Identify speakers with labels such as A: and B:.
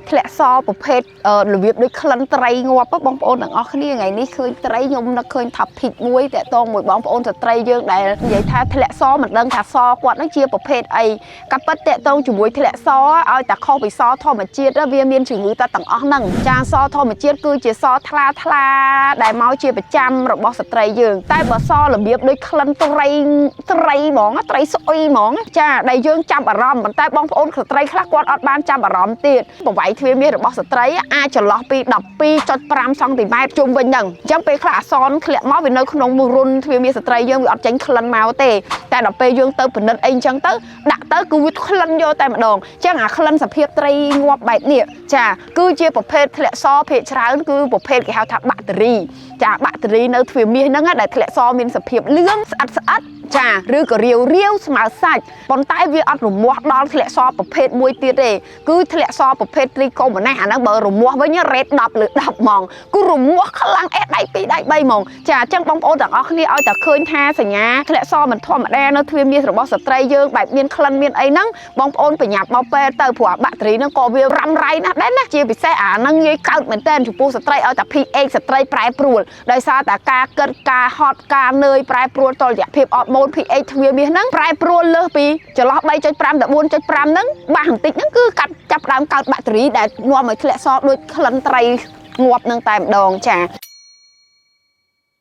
A: ធ្លាក់សប្រភេទរបៀបដូចក្លិនត្រីងាប់បងប្អូនទាំងអស់គ្នាថ្ងៃនេះឃើញត្រីខ្ញុំនឹកឃើញថាភិកមួយតាក់ទងមួយបងប្អូនស្ត្រីយើងដែលនិយាយថាធ្លាក់សមិនដឹងថាសគាត់នឹងជាប្រភេទអីកាពិតតាក់ទងជាមួយធ្លាក់សឲ្យតែខុសពីសធម្មជាតិវាមានជំងឺតែទាំងអស់ហ្នឹងចាសធម្មជាតិគឺជាសថ្លាដែលមកជាប្រចាំរបស់ស្ត្រីយើងតែបើសរបៀបដូចក្លិនត្រីហ្មងត្រីស្អុយហ្មងចាដែលយើងចាប់អារម្មណ៍ប៉ុន្តែបងប្អូនស្ត្រីខ្លះគាត់អត់បានចាប់អារម្មណ៍ទៀតប្រវែងទ្វារមាសរបស់ស្ត្រីអាចចន្លោះពី 12.5 សង់ទីម៉ែត្រជុំវិញហ្នឹងអញ្ចឹងពេលខ្លះអសនធ្លាក់មកវានៅក្នុងមុខរុនទ្វារមាសស្ត្រីយើងវាអត់ចេញក្លិនមកទេតែដល់ពេលយើងទៅពិនិត្យអីអញ្ចឹងទៅដាក់ទៅគឺវាក្លិនយកតែម្ដងអញ្ចឹងអាក្លិនសភាពត្រីងាប់បែបនេះចាគឺជាប្រភេទធ្លាក់សភាគច្រើនគឺប្រភេទគេហៅថាបាក់តេរីចាបាក់តេរីនៅទ្វារមាសហ្នឹងដែលធ្លាក់សមានសភាពលឿងស្អិតចាឬក៏រាវស្មើសាច់ប៉ុន្តែវាអត់រមាស់ដល់ធ្លាក់សប្រភេទមួយទៀតទេគឺធ្លាក់សប្រភេទត្រីកុំម្នេះអាហ្នឹងបើរមាស់វិញរ៉េត10 លើ 10 ហ្មងគឺរមាស់ខ្លាំងដៃ 2 ដៃ 3 ហ្មងចាអញ្ចឹងបងប្អូនទាំងអស់គ្នាឲ្យតែឃើញថាសញ្ញាធ្លាក់សមិនធម្មតានៅទ្វារមាសរបស់ស្ត្រីយើងបែបមានក្លិនមានអីហ្នឹងបងប្អូនប្រញាប់មកពេលទៅព្រោះអាបាក់តេរីហ្នឹងក៏វារ៉ាំរ៉ៃណាស់ដែរណាជាពិសេសអាហ្នឹងងាយកើតមែនតើចំពោះស្ត្រីឲ្យតែ pH ស្ត្រីប្រែប្រួលដោយសារតែការគិតការហត់ការនឿយប្រែប្រួលតលរយៈភាពអត់ម៉ូន pH ទ្វារមាសហ្នឹងប្រែប្រួលលើសពីចន្លោះ 3.5 ដល់ 4.5 ហ្នឹងបាសបន្តិចហ្នឹងគឺកាត់ចាប់ដើមកើតបាក់តេរីដែលនាំឲ្យធ្លាក់សដូចក្លិនត្រីងាប់នឹងតែម្ដងចា